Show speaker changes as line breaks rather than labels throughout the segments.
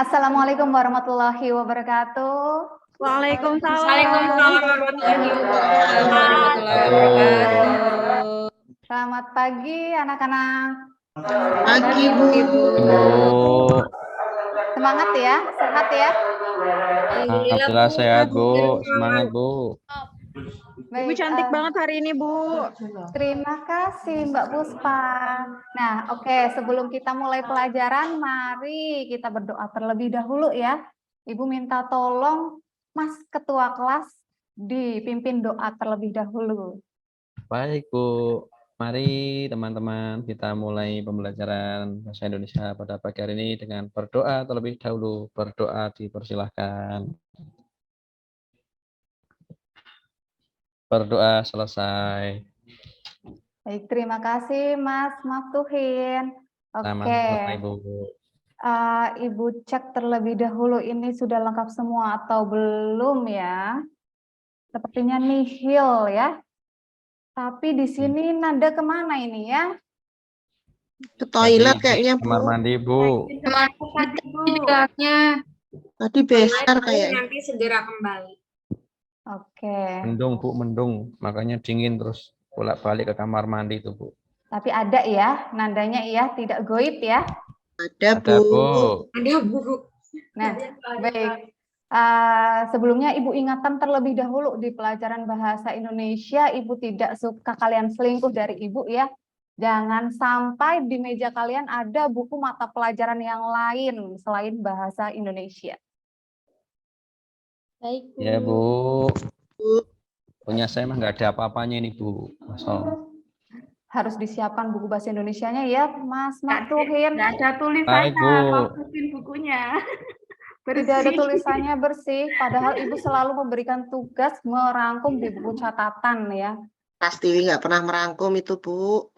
Assalamualaikum warahmatullahi wabarakatuh.
Waalaikumsalam.
Waalaikumsalam warahmatullahi wabarakatuh.
Selamat pagi anak-anak.
Pagi, Bu.
Semangat ya, sehat ya.
Alhamdulillah
sehat,
Bu. Semangat Bu.
Baik,
Ibu cantik banget hari ini, Bu.
Terima kasih Mbak Puspa. Nah, oke, sebelum kita mulai pelajaran, mari kita berdoa terlebih dahulu ya. Ibu minta tolong Mas Ketua Kelas dipimpin doa terlebih dahulu.
Baik Bu. Mari teman-teman kita mulai pembelajaran bahasa Indonesia pada pagi hari ini dengan berdoa terlebih dahulu. Berdoa dipersilahkan. Berdoa selesai.
Baik, terima kasih Mas Maftuhin. Oke.
Sama-sama Ibu.
Ibu cek terlebih dahulu ini sudah lengkap semua atau belum ya? Sepertinya nihil ya. Tapi di sini nada kemana ini ya?
Ke toilet
Tadi
kayaknya,
kamar
Bu.
mandi Bu.
Tadi besar kayaknya.
Nanti segera kembali.
Oke.
Mendung Bu, mendung. Makanya dingin terus bolak-balik ke kamar mandi itu Bu.
Tapi ada ya, nadanya ya, tidak goib ya.
Ada,
Ada
Bu.
Bu.
Ada Bu.
Nah, baik. Sebelumnya Ibu ingatkan terlebih dahulu di pelajaran bahasa Indonesia, Ibu tidak suka kalian selingkuh dari Ibu ya. Jangan sampai di meja kalian ada buku mata pelajaran yang lain selain bahasa Indonesia.
Baik Bu.
Ya Bu. Punya saya mah nggak ada apa-apanya ini Bu. Masya.
Harus disiapkan buku bahasa Indonesianya ya, Mas Maftuhin.
Nggak ada tulisannya,
Baik Bu.
masukin bukunya.
Tidak ada tulisannya bersih, padahal Ibu selalu memberikan tugas merangkum di buku catatan ya.
Pasti nggak pernah merangkum itu, Bu.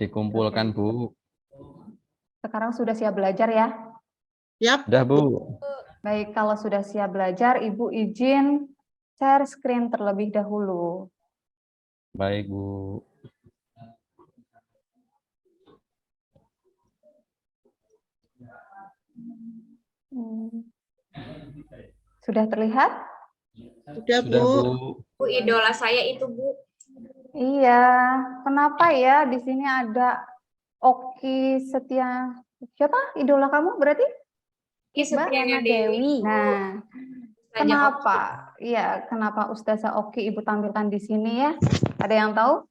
Dikumpulkan Bu.
Sekarang sudah siap belajar ya?
Yap.
Udah Bu.
Baik, kalau sudah siap belajar, Ibu izin share screen terlebih dahulu.
Baik Bu.
Sudah terlihat?
Sudah,
Sudah
Bu.
Bu.
Bu, idola saya itu Bu.
Iya, kenapa ya di sini ada Oki Setia? Siapa idola kamu berarti?
Ki Setiana Dewi.
Nah, kenapa? Iya, kenapa Ustazah Oki Ibu tampilkan di sini ya? Ada yang tahu?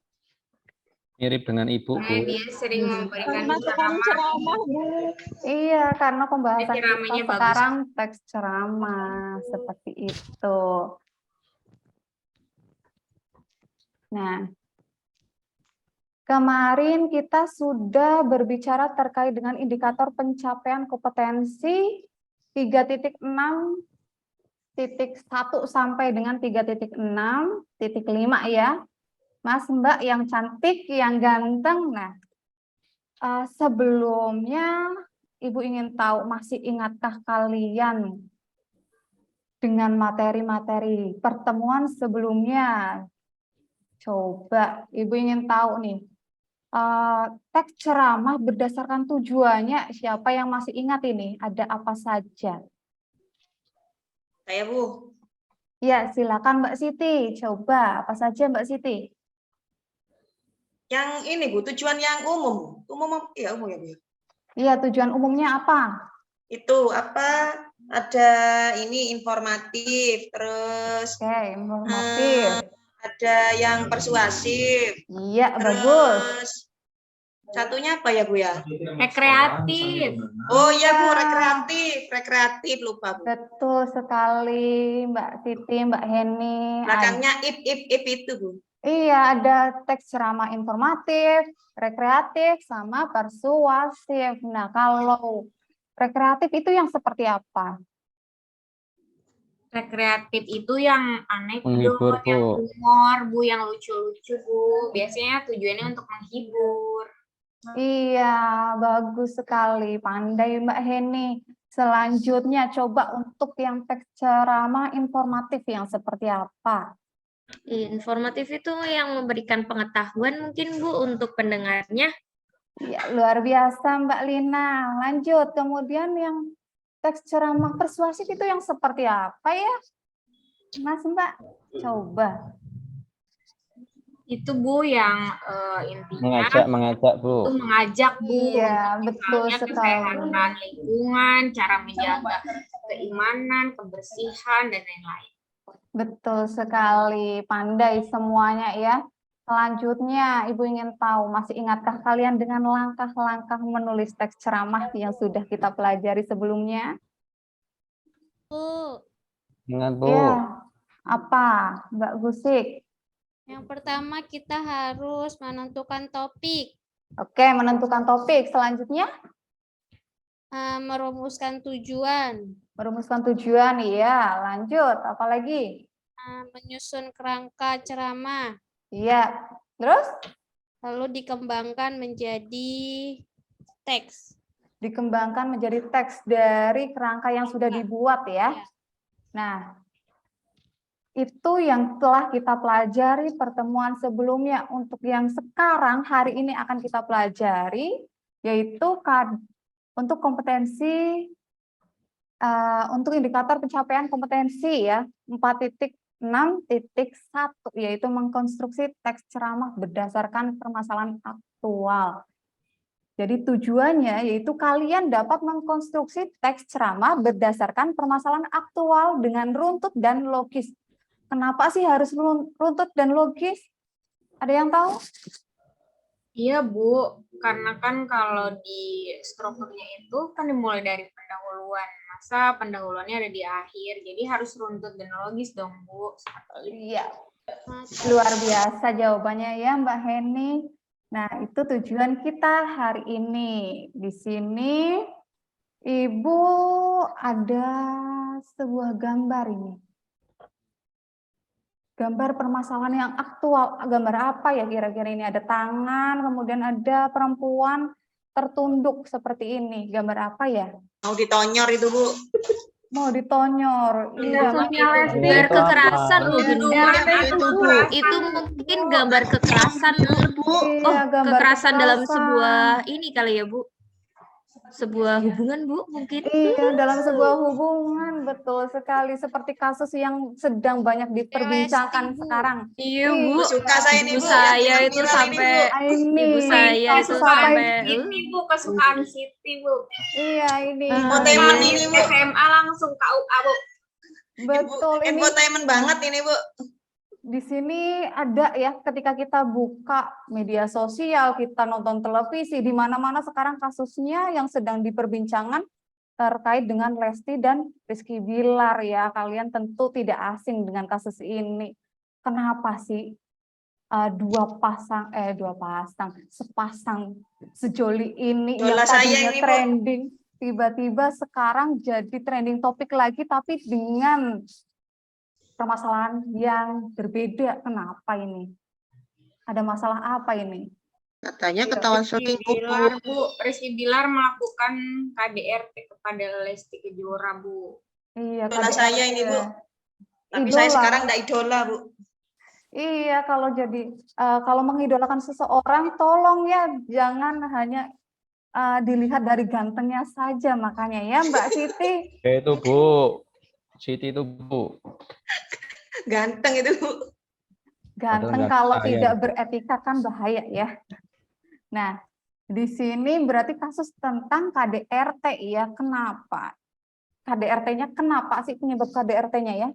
Mirip dengan Ibu Bu.
Dia sering memberikan
Karena tukang
ceramah.
ceramah, Bu.
Iya, karena pembahasan
Ceramahnya
kita
bagus.
sekarang teks ceramah seperti itu. Nah, kemarin kita sudah berbicara terkait dengan indikator pencapaian kompetensi 3.6.1 sampai dengan 3.6.5 ya. Mas Mbak yang cantik, yang ganteng. Nah, sebelumnya Ibu ingin tahu, masih ingatkah kalian dengan materi-materi pertemuan sebelumnya? Coba Ibu ingin tahu nih, teks ceramah berdasarkan tujuannya, siapa yang masih ingat ini? Ada apa saja?
Saya, Bu.
Ya, silakan Mbak Siti. Coba apa saja Mbak Siti?
Yang ini, Bu, tujuan yang umum. Umum ya, umum ya, Bu.
Iya, tujuan umumnya apa?
Itu apa? Ada ini informatif, terus
Oke, informatif.
ada yang persuasif.
Iya, bagus.
Terus satunya apa ya, Bu ya?
Rekreatif.
Oh iya, Bu, rekreatif lupa, Bu.
Betul sekali Mbak Siti, Mbak Heni.
Belakangnya ip itu, Bu.
Iya, ada teks ceramah informatif, rekreatif, sama persuasif. Nah, kalau rekreatif itu yang seperti apa?
Rekreatif itu yang
Menghibur,
anekdot, yang
Bu.
humor, Bu, yang lucu-lucu, Bu. Biasanya tujuannya untuk menghibur.
Iya, bagus sekali. Pandai Mbak Heni. Selanjutnya, coba untuk yang teks ceramah informatif yang seperti apa?
Informatif itu yang memberikan pengetahuan mungkin Bu untuk pendengarnya.
Ya, luar biasa Mbak Lina. Lanjut, kemudian yang teks ceramah persuasif itu yang seperti apa ya? Mas Mbak, coba.
Itu Bu yang intinya
Mengajak,
itu
Bu.
mengajak Bu
Iya,
untuk
betul
misalnya
sekali.
kesehatan lingkungan, cara menjaga keimanan, kebersihan dan lain-lain.
Betul sekali, pandai semuanya ya. Selanjutnya, Ibu ingin tahu, masih ingatkah kalian dengan langkah-langkah menulis teks ceramah yang sudah kita pelajari sebelumnya?
Bu,
Ingat, Bu.
Ya, apa, Mbak Gusik?
yang pertama kita harus menentukan topik,
Oke, menentukan topik. Selanjutnya,
merumuskan tujuan,
merumuskan tujuan. Iya, lanjut. Apalagi?
menyusun kerangka ceramah,
Iya. Terus?
lalu dikembangkan menjadi teks.
Dikembangkan menjadi teks dari kerangka yang sudah dibuat ya.
Ya.
Nah, itu yang telah kita pelajari pertemuan sebelumnya. Untuk yang sekarang hari ini akan kita pelajari, yaitu untuk kompetensi, untuk indikator pencapaian kompetensi ya, 4.6.1, yaitu mengkonstruksi teks ceramah berdasarkan permasalahan aktual. Jadi tujuannya yaitu kalian dapat mengkonstruksi teks ceramah berdasarkan permasalahan aktual dengan runtut dan logis. Kenapa sih harus runtut dan logis? Ada yang tahu?
Iya Bu, karena kan kalau di strukturnya itu kan dimulai dari pendahuluan. Masa pendahuluannya ada di akhir, jadi harus runtut dan logis dong Bu.
Iya. Luar biasa jawabannya ya Mbak Heni. Nah, itu tujuan kita hari ini. Di sini Ibu ada sebuah gambar ini. Gambar permasalahan yang aktual. Gambar apa ya kira-kira ini? Ada tangan, kemudian ada perempuan tertunduk seperti ini. Gambar apa ya?
Mau ditonyor itu, Bu.
Mau ditonyor. Iya,
Gambar kekerasan mungkin Bu.
Itu, Bu.
Itu mungkin gambar kekerasan Bu. Oh,
iya, gambar
kekerasan dalam
kekerasan.
sebuah ini kali ya Bu. Sebuah hubungan Bu mungkin.
Iya, dalam sebuah hubungan, betul sekali. Seperti kasus yang sedang banyak diperbincangkan
Bu.
sekarang.
Iya Bu.
Suka saya ini,
Ibu
Bu.
saya
Yang
itu
viral ini,
sampai
Bu.
Ini,
ibu saya itu
kasus apa
sampai
Ini Bu, kesukaan Siti Bu.
Iya, ini.
Infotainment ini, Bu.
SMA langsung KUA Bu.
Betul, ini.
Infotainment banget ini, Bu.
Di sini ada ya, ketika kita buka media sosial, kita nonton televisi, di mana-mana sekarang kasusnya yang sedang diperbincangkan terkait dengan Lesti dan Rizky Bilar ya. Kalian tentu tidak asing dengan kasus ini. Kenapa sih sepasang sejoli ini
Idola
yang
saya
tadinya
ini, Bu.
trending, tiba-tiba sekarang jadi trending topik lagi, tapi dengan permasalahan yang berbeda. Kenapa ini? Ada masalah apa ini?
Katanya ketahuan selingkuh,
Bilar,
Bu.
Bu. Rizky Bilar melakukan KDRT kepada Lesti Kejora Bu.
Iya,
Idola
KDRT.
saya ini, Bu. Tapi
Idola.
saya sekarang enggak idola, Bu.
Iya, kalau mengidolakan seseorang, tolong ya jangan hanya dilihat dari gantengnya saja, makanya ya Mbak Siti.
Itu Bu. Siti itu Bu.
Ganteng itu, Bu.
Ganteng
Padahal nggak
kalau
kaya.
tidak beretika kan bahaya ya. Nah, di sini berarti kasus tentang KDRT ya. Kenapa? KDRT-nya kenapa sih penyebab KDRT-nya ya?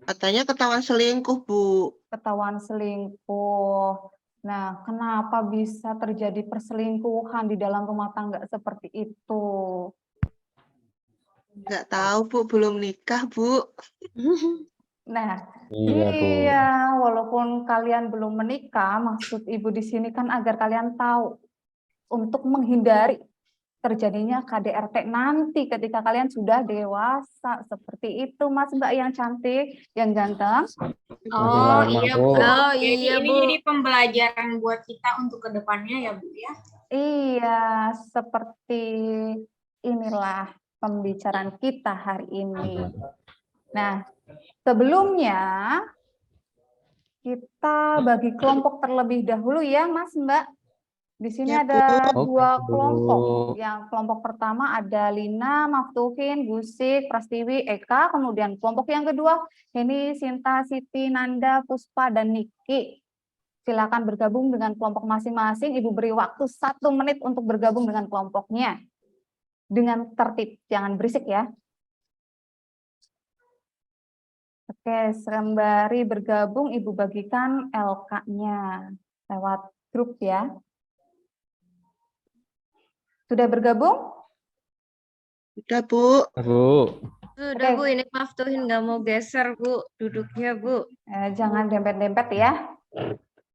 Katanya ketahuan selingkuh, Bu.
Ketahuan selingkuh. Nah, kenapa bisa terjadi perselingkuhan di dalam rumah tangga seperti itu?
Nggak tahu, Bu. Belum nikah, Bu.
Nah,
Iya, Bu.
iya, walaupun kalian belum menikah, maksud Ibu di sini kan agar kalian tahu untuk menghindari terjadinya KDRT nanti ketika kalian sudah dewasa. Seperti itu, Mas Mbak yang cantik, yang ganteng.
Oh
lama,
iya
Bu.
Bu.
Oh,
Jadi
iya,
ini
Bu.
jadi pembelajaran buat kita untuk kedepannya ya Bu ya.
Iya, seperti inilah pembicaraan kita hari ini. Nah, sebelumnya kita bagi kelompok terlebih dahulu ya, Mas Mbak. Di sini
Ya,
ada
Bu.
dua
Oke, Bu.
kelompok. Yang kelompok pertama ada Lina, Maftuhin, Gusik, Prastiwi, Eka. Kemudian kelompok yang kedua, ini Sinta, Siti, Nanda, Puspa, dan Niki. Silakan bergabung dengan kelompok masing-masing. Ibu beri waktu 1 menit untuk bergabung dengan kelompoknya. Dengan tertib, jangan berisik ya. Oke, sembari bergabung, Ibu bagikan LK-nya lewat grup ya. Sudah bergabung?
Udah, Bu.
Bu.
Sudah
Oke.
Bu, ini Maftuhin nggak mau geser Bu, duduknya Bu.
Jangan dempet-dempet ya.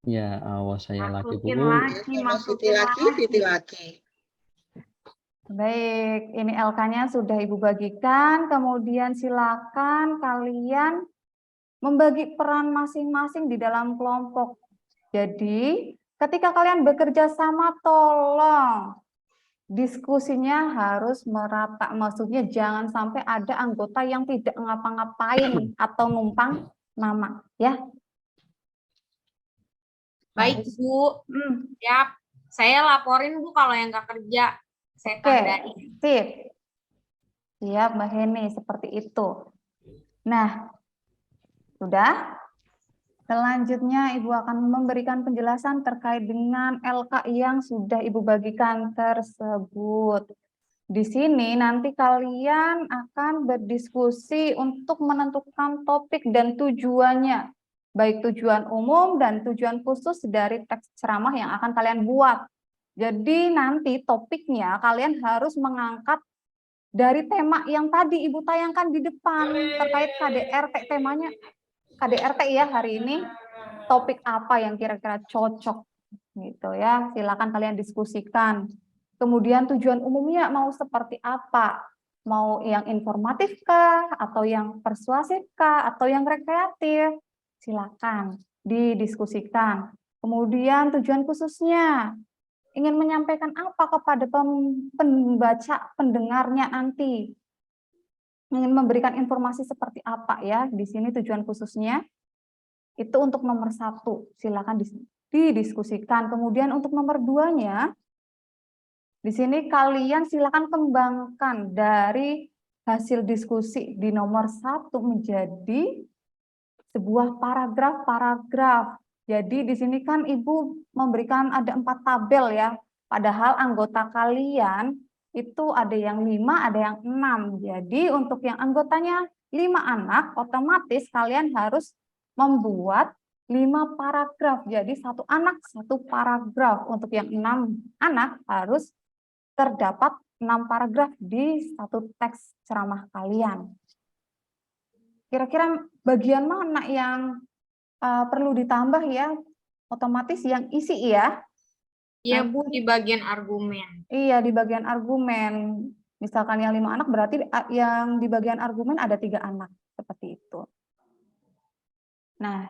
Ya, awas saya lagi, Bu.
Masukin lagi,
Ya, sama Siti
masukin
lagi,
lagi.
Siti lagi.
Baik, ini LK-nya sudah Ibu bagikan. Kemudian silakan kalian membagi peran masing-masing di dalam kelompok. Jadi, ketika kalian bekerja sama, tolong diskusinya harus merata. Maksudnya jangan sampai ada anggota yang tidak ngapa-ngapain atau numpang nama, ya.
Baik
Harus.
Bu, siap. Saya laporin Bu kalau yang nggak kerja. Saya
Oke,
tandain.
sip. Siap, Mbak Heni, seperti itu. Nah, sudah. Selanjutnya Ibu akan memberikan penjelasan terkait dengan LK yang sudah Ibu bagikan tersebut. Di sini nanti kalian akan berdiskusi untuk menentukan topik dan tujuannya, baik tujuan umum dan tujuan khusus dari teks ceramah yang akan kalian buat. Jadi nanti topiknya kalian harus mengangkat dari tema yang tadi Ibu tayangkan di depan terkait KDRT. Temanya KDRT ya hari ini, topik apa yang kira-kira cocok gitu ya. Silakan kalian diskusikan. Kemudian tujuan umumnya mau seperti apa? Mau yang informatif kah atau yang persuasif kah atau yang rekreatif? Silakan didiskusikan. Kemudian tujuan khususnya ingin menyampaikan apa kepada pembaca, pendengarnya nanti. Ingin memberikan informasi seperti apa ya, di sini tujuan khususnya itu untuk nomor 1, silakan didiskusikan. Kemudian untuk nomor 2-nya, di sini kalian silakan kembangkan dari hasil diskusi di nomor 1 menjadi sebuah paragraf-paragraf. Jadi di sini kan Ibu memberikan ada 4 tabel ya, padahal anggota kalian itu ada yang 5, ada yang 6. Jadi untuk yang anggotanya 5 anak, otomatis kalian harus membuat 5 paragraf. Jadi 1 anak 1 paragraf. Untuk yang 6 anak harus terdapat 6 paragraf di 1 teks ceramah kalian. Kira-kira bagian mana yang perlu ditambah ya? Otomatis yang isi ya.
Iya Bu, di bagian argumen.
Iya, di bagian argumen. Misalkan yang 5 anak berarti yang di bagian argumen ada 3 anak. Seperti itu. Nah,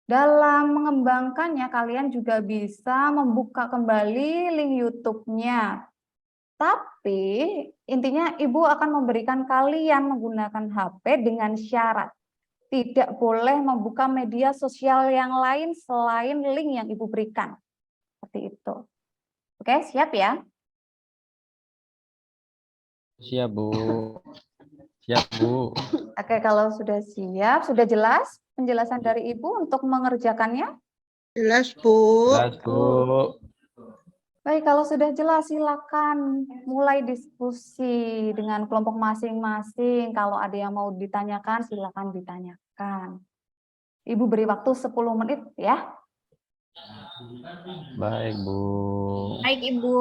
dalam mengembangkannya kalian juga bisa membuka kembali link YouTube-nya. Tapi intinya Ibu akan memberikan kalian menggunakan HP dengan syarat. Tidak boleh membuka media sosial yang lain selain link yang Ibu berikan. Seperti itu. Oke, siap ya?
Siap, Bu. Siap, Bu.
Oke, kalau sudah siap, sudah jelas penjelasan dari Ibu untuk mengerjakannya?
Jelas, Bu.
Jelas, Bu.
Baik, kalau sudah jelas silakan mulai diskusi dengan kelompok masing-masing. Kalau ada yang mau ditanyakan, silakan ditanyakan. Ibu beri waktu 10 menit ya.
Baik, Bu.
Baik Ibu.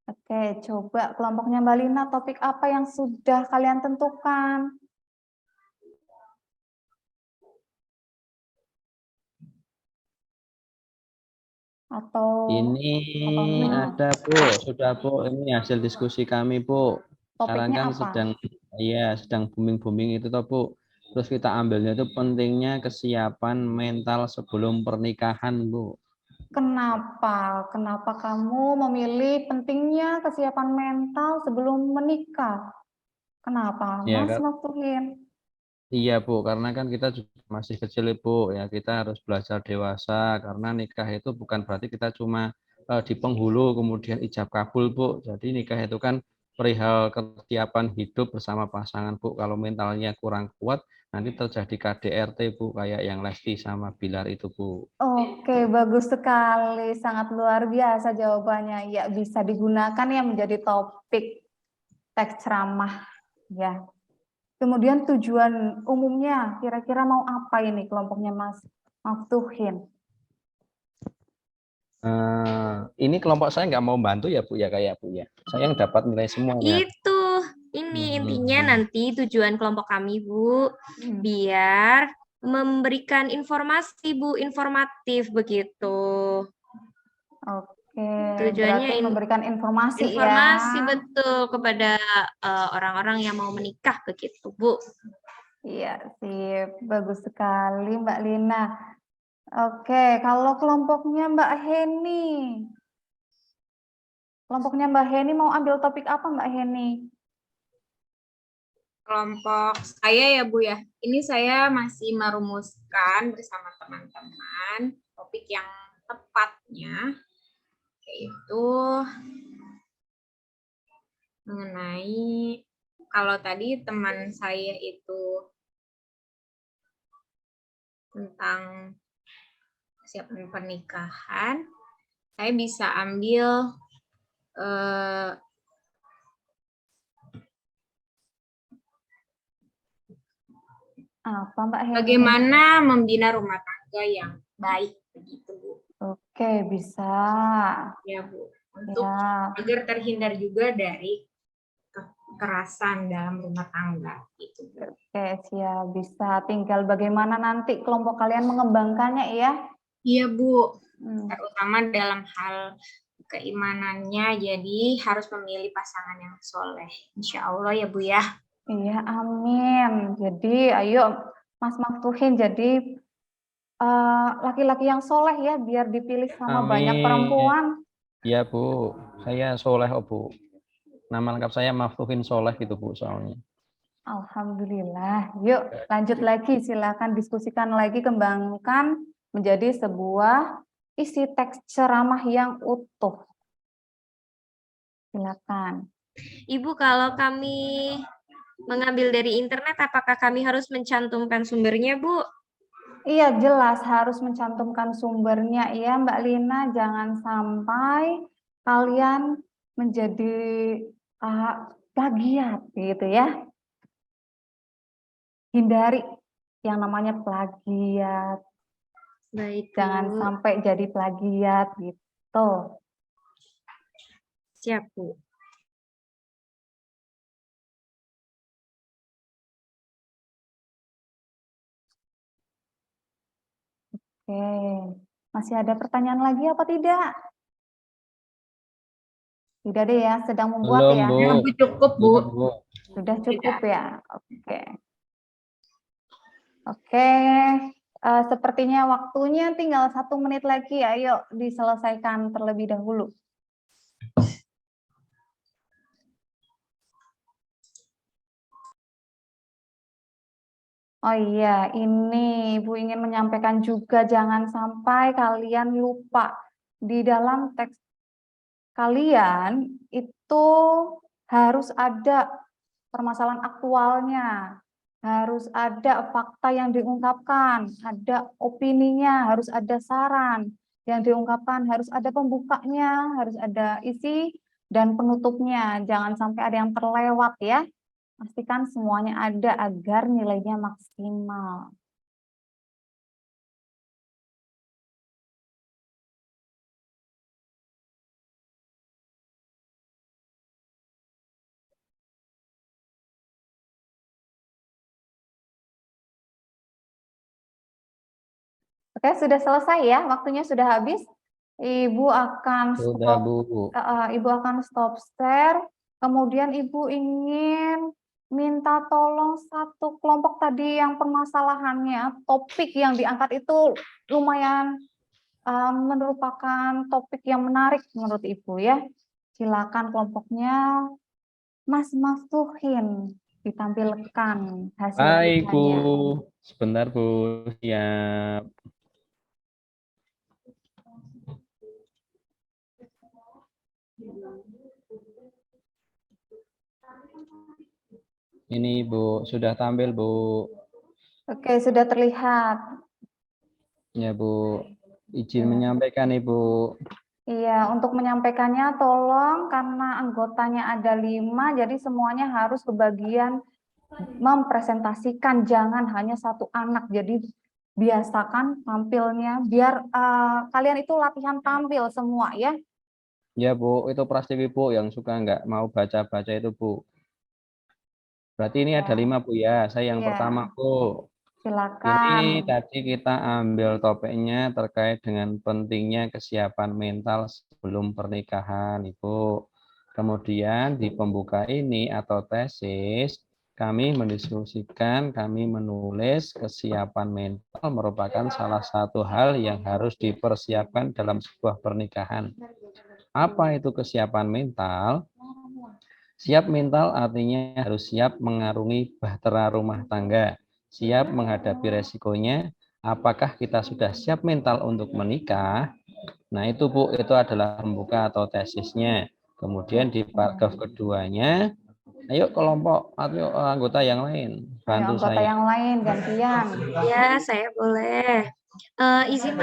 Oke, coba kelompoknya Mbak Lina, topik apa yang sudah kalian tentukan? Atau
Ini ada, Bu. Sudah, Bu. Ini hasil diskusi kami, Bu. Sekarang
topiknya
kan
apa?
sedang booming-booming itu toh, Bu. Terus kita ambilnya itu pentingnya kesiapan mental sebelum pernikahan, Bu.
Kenapa? Kenapa kamu memilih pentingnya kesiapan mental sebelum menikah? Kenapa,
Ya,
Mas
kan?
Maftuhin?
Iya Bu, karena kan kita juga masih kecil Bu, ya kita harus belajar dewasa karena nikah itu bukan berarti kita cuma di penghulu kemudian ijab kabul Bu. Jadi nikah itu kan perihal kesiapan hidup bersama pasangan Bu. Kalau mentalnya kurang kuat, nanti terjadi KDRT Bu, kayak yang Lesti sama Bilar itu Bu.
Oke, bagus sekali. Sangat luar biasa jawabannya. Ya, bisa digunakan ya menjadi topik teks ceramah. Ya. Kemudian tujuan umumnya, kira-kira mau apa ini kelompoknya Mas Maftuhin?
Ini kelompok saya nggak mau bantu ya Bu ya, kayak Bu ya. Saya yang dapat nilai semuanya.
Ini intinya nanti tujuan kelompok kami, Bu, biar memberikan informasi, Bu, informatif begitu.
Oke,
Tujuannya
berarti memberikan informasi
informasi
ya.
betul kepada orang-orang yang mau menikah begitu, Bu.
Iya, sip. Bagus sekali Mbak Lina. Oke, kalau kelompoknya Mbak Heni. Kelompoknya Mbak Heni mau ambil topik apa Mbak Heni?
Kelompok saya ya Bu ya, ini saya masih merumuskan bersama teman-teman topik yang tepatnya, yaitu mengenai, kalau tadi teman saya itu tentang persiapan pernikahan, saya bisa ambil
Apa Mbak Heni?
bagaimana membina rumah tangga yang baik begitu Bu.
Oke, bisa.
Ya Bu, untuk
Ya,
agar terhindar juga dari kekerasan dalam rumah tangga gitu Bu.
oke, siap. Bisa. Tinggal bagaimana nanti kelompok kalian mengembangkannya ya.
Iya Bu,
Hmm.
terutama dalam hal keimanannya, jadi harus memilih pasangan yang soleh. Insya Allah ya Bu ya.
Iya, amin. Jadi, ayo Mas Maftuhin jadi laki-laki yang soleh ya, biar dipilih sama banyak
Amin.
perempuan.
Iya Bu, saya soleh Bu. Nama lengkap saya Maftuhin Soleh gitu Bu soalnya.
Alhamdulillah. Yuk, lanjut lagi. Silakan diskusikan lagi, kembangkan menjadi sebuah isi teks ceramah yang utuh. Silakan.
Ibu, kalau kami mengambil dari internet, apakah kami harus mencantumkan sumbernya, Bu?
Iya, jelas harus mencantumkan sumbernya ya Mbak Lina. Jangan sampai kalian menjadi plagiat gitu ya. Hindari yang namanya plagiat.
Baik,
Jangan
Bu.
sampai jadi plagiat gitu.
Siap, Bu.
Oke, masih ada pertanyaan lagi apa tidak? Tidak deh ya, sedang membuat
Belum
ya.
Bu.
Ya Bu, cukup Bu.
Iya, Bu.
Sudah cukup ya. Oke. Oke, sepertinya waktunya tinggal 1 menit lagi. Ayo diselesaikan terlebih dahulu. Oh iya, ini Ibu ingin menyampaikan juga, jangan sampai kalian lupa di dalam teks kalian itu harus ada permasalahan aktualnya, harus ada fakta yang diungkapkan, ada opininya, harus ada saran yang diungkapkan, harus ada pembukanya, harus ada isi dan penutupnya. Jangan sampai ada yang terlewat ya. Pastikan semuanya ada agar nilainya maksimal. Oke, sudah selesai ya, waktunya sudah habis. Ibu akan
Sudah
stop,
Bu.
Ibu akan stop share. Kemudian Ibu ingin minta tolong satu kelompok tadi yang permasalahannya, topik yang diangkat itu lumayan merupakan topik yang menarik menurut Ibu ya. Silakan kelompoknya Mas Maftuhin. ditampilkan hasil
Baik, Bu.
nikahnya.
Sebentar, Bu. Siap. Ini, Bu. Sudah tampil, Bu.
Oke, sudah terlihat.
Ya, Bu. Izin menyampaikan, Ibu.
Iya, untuk menyampaikannya tolong karena anggotanya ada 5, jadi semuanya harus kebagian mempresentasikan, jangan hanya satu anak. Jadi biasakan tampilnya, biar kalian itu latihan tampil semua ya.
Ya, Bu. Itu Prastiwi, Bu, yang suka nggak mau baca-baca itu, Bu. Berarti ini ada 5, Bu, ya. Saya yang
Ya,
pertama, Bu.
silakan.
Ini tadi kita ambil topiknya terkait dengan pentingnya kesiapan mental sebelum pernikahan, Ibu. Kemudian di pembuka ini atau tesis, kami mendiskusikan, kami menulis kesiapan mental merupakan salah satu hal yang harus dipersiapkan dalam sebuah pernikahan. Apa itu kesiapan mental? Siap mental artinya harus siap mengarungi bahtera rumah tangga, siap menghadapi resikonya. Apakah kita sudah siap mental untuk menikah? Nah itu, Bu, itu adalah pembuka atau tesisnya. Kemudian di paragraf keduanya, ayo kelompok atau anggota yang lain,
Ayo,
bantu
anggota
saya.
yang lain gantian.
Ya, saya boleh. Izin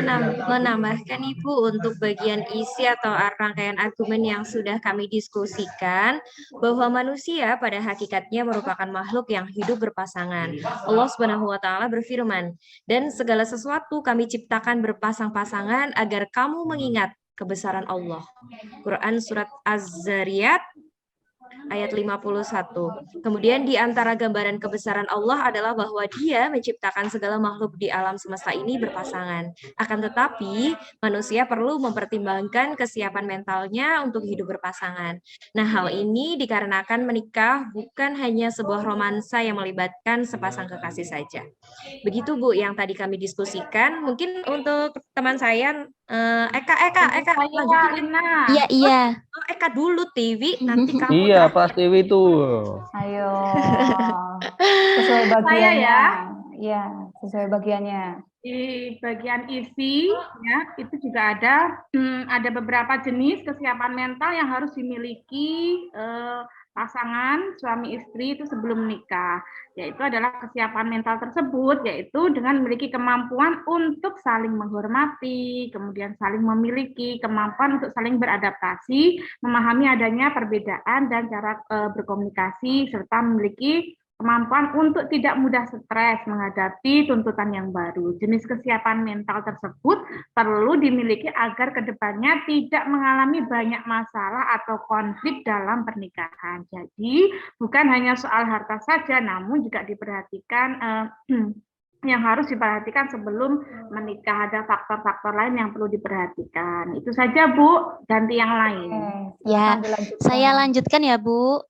menambahkan Ibu untuk bagian isi atau rangkaian argumen yang sudah kami diskusikan bahwa manusia pada hakikatnya merupakan makhluk yang hidup berpasangan. Allah Subhanahu wa taala berfirman, "Dan segala sesuatu kami ciptakan berpasang-pasangan agar kamu mengingat kebesaran Allah." Quran surat Az-Zariyat ayat 51. Kemudian di antara gambaran kebesaran Allah adalah bahwa Dia menciptakan segala makhluk di alam semesta ini berpasangan. Akan tetapi, manusia perlu mempertimbangkan kesiapan mentalnya untuk hidup berpasangan. Nah, hal ini dikarenakan menikah bukan hanya sebuah romansa yang melibatkan sepasang kekasih saja. Begitu, Bu, yang tadi kami diskusikan. Mungkin untuk teman saya, Eka, lanjutin.
Lina.
Iya.
Oh, Eka dulu, Tiwi, nanti kamu
Iya,
terakhir.
Prastiwi itu.
Ayo, sesuai
Saya
bagiannya.
ya.
Iya, sesuai bagiannya.
Di bagian isi ya itu juga ada beberapa jenis kesiapan mental yang harus dimiliki pasangan suami istri itu sebelum menikah, yaitu adalah kesiapan mental tersebut yaitu dengan memiliki kemampuan untuk saling menghormati, kemudian saling memiliki kemampuan untuk saling beradaptasi, memahami adanya perbedaan dan cara berkomunikasi serta memiliki kemampuan untuk tidak mudah stres menghadapi tuntutan yang baru. Jenis kesiapan mental tersebut perlu dimiliki agar kedepannya tidak mengalami banyak masalah atau konflik dalam pernikahan. Jadi bukan hanya soal harta saja, namun juga diperhatikan yang harus diperhatikan sebelum menikah. Ada faktor-faktor lain yang perlu diperhatikan. Itu saja, Bu. Ganti yang lain.
Ya,
Silakan dilanjutkan.
saya lanjutkan ya, Bu.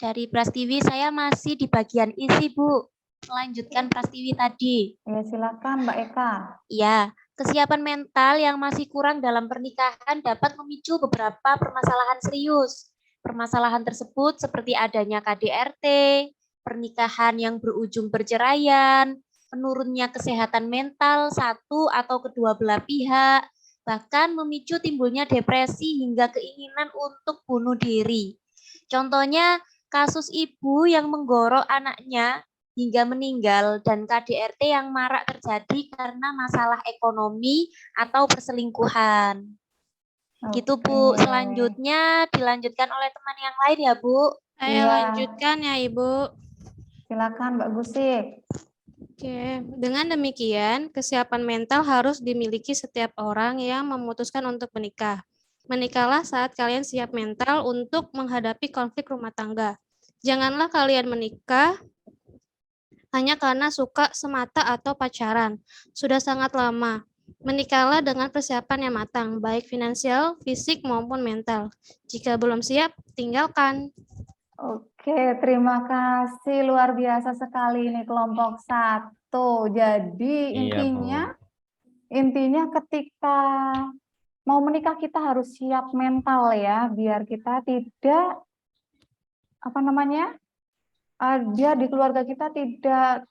Dari Prastiwi saya masih di bagian isi, Bu. Melanjutkan Prastiwi tadi.
Ya, silakan Mbak Eka.
Ya, kesiapan mental yang masih kurang dalam pernikahan dapat memicu beberapa permasalahan serius. Permasalahan tersebut seperti adanya KDRT, pernikahan yang berujung perceraian, menurunnya kesehatan mental satu atau kedua belah pihak, bahkan memicu timbulnya depresi hingga keinginan untuk bunuh diri. Contohnya, kasus ibu yang menggorok anaknya hingga meninggal dan KDRT yang marak terjadi karena masalah ekonomi atau perselingkuhan. Gitu, Bu.
Oke.
Selanjutnya dilanjutkan oleh teman yang lain ya, Bu. Saya
Iya.
lanjutkan ya, Ibu.
Silakan Mbak Gusik.
Oke, dengan demikian kesiapan mental harus dimiliki setiap orang yang memutuskan untuk menikah. Menikahlah saat kalian siap mental untuk menghadapi konflik rumah tangga. Janganlah kalian menikah hanya karena suka semata atau pacaran. Sudah sangat lama. Menikahlah dengan persiapan yang matang, baik finansial, fisik, maupun mental. Jika belum siap, tinggalkan.
Oke, terima kasih. Luar biasa sekali ini kelompok 1. Jadi
Iya,
intinya ketika mau menikah kita harus siap mental ya, biar kita tidak Dia di keluarga kita tidak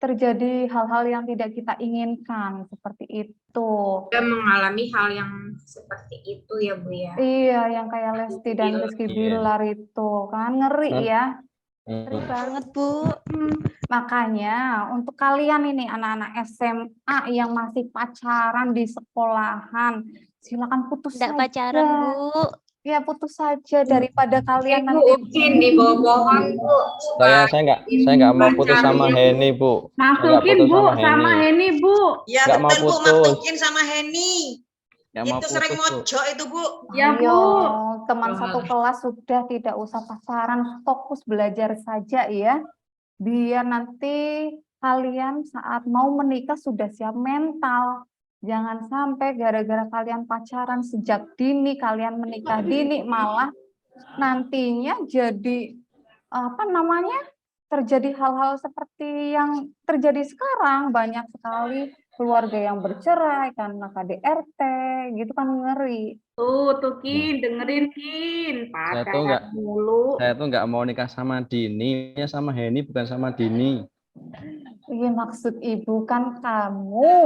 terjadi hal-hal yang tidak kita inginkan, seperti itu.
Kita mengalami hal yang seperti itu ya Bu ya.
Iya, yang kayak Lesti dan Rizky Bilar itu kan ngeri ya.
Ngeri banget, Bu.
Makanya untuk kalian ini anak-anak SMA yang masih pacaran di sekolahan, silakan putus
Enggak
saja.
pacaran, Bu.
Ya putus saja daripada kalian
Bu,
nanti.
mungkin di bawah pohon Bu.
Saya nggak mau putus sama Heni, Bu. Saya nggak
Masukin
putus
Bu
sama
sama
Heni.
Heni Bu.
Ya
Nggak mau
betul Bu,
putus.
masukin sama Heni.
Nggak mau
Itu sering
putus, Bu.
mojok itu Bu.
Ya Bu.
Ayo, teman satu kelas sudah tidak usah pacaran, fokus belajar saja ya. Biar nanti kalian saat mau menikah sudah siap mental. Jangan sampai gara-gara kalian pacaran sejak dini, kalian menikah dini, malah nantinya jadi apa namanya? Terjadi hal-hal seperti yang terjadi sekarang. Banyak sekali keluarga yang bercerai karena KDRT, gitu kan ngeri.
Tuh Kin, dengerin Kin.
Saya tuh nggak-
Pacaran dulu.
Saya tuh nggak mau nikah sama Dini, ya sama Heni bukan sama Dini.
Iya, maksud ibu kan kamu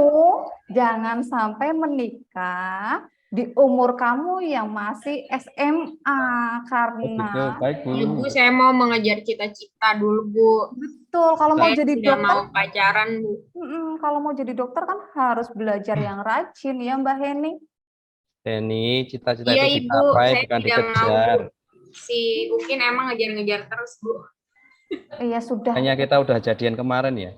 jangan sampai menikah di umur kamu yang masih SMA
Oh, gitu.
karena
Baik, Bu.
Ya Bu, saya mau mengejar cita-cita dulu Bu.
betul kalau mau
Saya
jadi
tidak
dokter,
mau pacaran Bu.
kalau mau jadi dokter kan harus belajar yang rajin ya Mbak Heni.
Heni, cita-cita
Iya
itu
Ibu,
dicapai,
saya
bukan
tidak mau
dikejar.
Bu. Si Ukin emang ngejar-ngejar terus Bu.
Iya sudah.
Hanya kita udah jadian kemarin ya.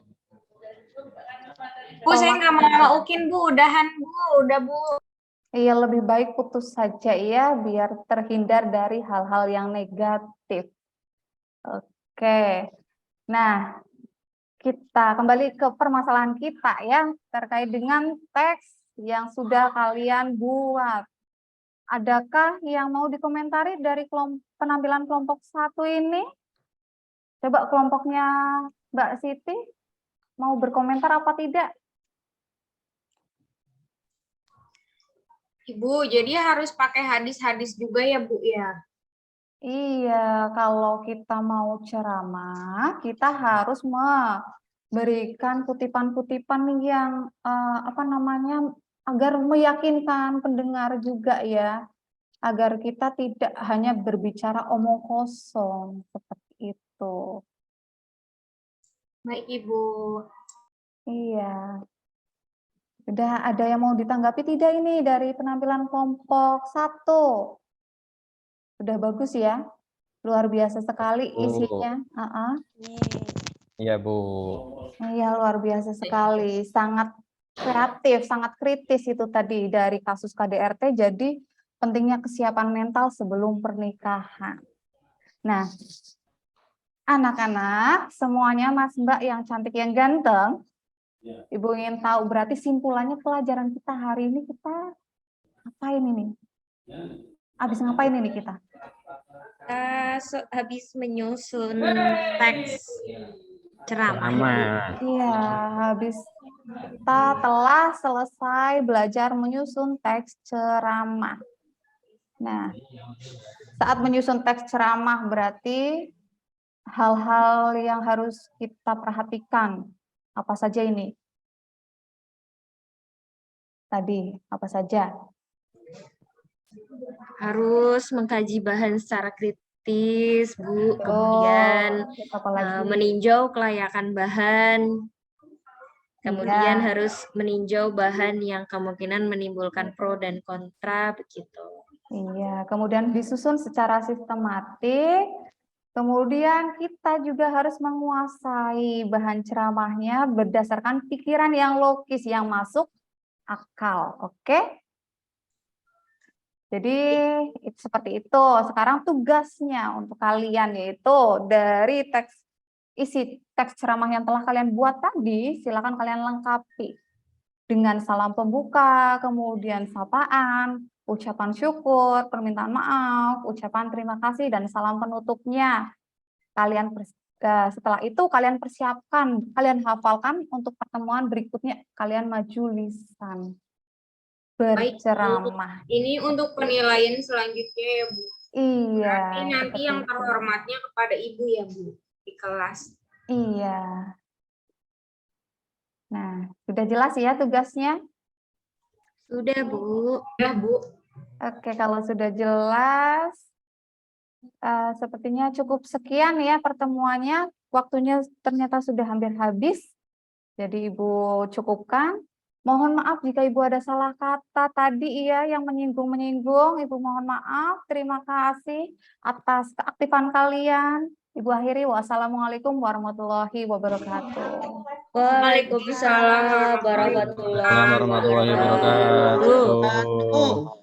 Bu, saya nggak mau sama Ukin Bu, udahan Bu, udah Bu.
Iya, lebih baik putus saja ya, biar terhindar dari hal-hal yang negatif. Oke, nah kita kembali ke permasalahan kita ya, terkait dengan teks yang sudah kalian buat. Adakah yang mau dikomentari dari penampilan kelompok 1 ini? Coba kelompoknya Mbak Siti, mau berkomentar apa tidak?
Ibu, jadi harus pakai hadis-hadis juga ya Bu ya?
Iya, kalau kita mau ceramah, kita harus memberikan kutipan-kutipan yang apa namanya agar meyakinkan pendengar juga ya, agar kita tidak hanya berbicara omong kosong seperti itu.
Baik Ibu.
Iya. Udah ada yang mau ditanggapi tidak ini dari penampilan kelompok 1? Udah bagus ya, luar biasa sekali isinya.
Iya, Bu.
Iya, luar biasa sekali. Sangat kreatif, sangat kritis itu tadi dari kasus KDRT. Jadi pentingnya kesiapan mental sebelum pernikahan. Nah, anak-anak, semuanya Mas Mbak yang cantik yang ganteng, Ibu ingin tahu berarti simpulannya pelajaran kita hari ini kita ngapain ini? Habis ngapain ini kita?
Habis menyusun teks ceramah.
Iya, habis kita telah selesai belajar menyusun teks ceramah. Nah, saat menyusun teks ceramah berarti hal-hal yang harus kita perhatikan. Apa saja ini? Tadi, apa saja?
Harus mengkaji bahan secara kritis, Bu. Kemudian meninjau kelayakan bahan. Kemudian harus meninjau bahan yang kemungkinan menimbulkan pro dan kontra, begitu.
Iya, kemudian disusun secara sistematik. Kemudian kita juga harus menguasai bahan ceramahnya berdasarkan pikiran yang logis, yang masuk akal. Oke? Jadi seperti itu. Sekarang tugasnya untuk kalian yaitu dari isi teks ceramah yang telah kalian buat tadi, silakan kalian lengkapi dengan salam pembuka, kemudian sapaan, ucapan syukur, permintaan maaf, ucapan terima kasih, dan salam penutupnya. Setelah itu kalian persiapkan, kalian hafalkan untuk pertemuan berikutnya, kalian maju lisan berceramah.
Ini untuk penilaian selanjutnya ya Bu.
Iya.
Berarti nanti yang terhormatnya kepada Ibu ya Bu. di kelas.
Iya. Nah, sudah jelas ya tugasnya?
Sudah, Bu.
Ya, Bu.
Oke, kalau sudah jelas, sepertinya cukup sekian ya pertemuannya. Waktunya ternyata sudah hampir habis. Jadi Ibu cukupkan. Mohon maaf jika Ibu ada salah kata tadi ya yang menyinggung-menyinggung. Ibu mohon maaf. Terima kasih atas keaktifan kalian. Ibu akhiri, wassalamualaikum warahmatullahi wabarakatuh.
Waalaikumsalam warahmatullahi
Warahmatullahi
wabarakatuh.
wabarakatuh.
Satu.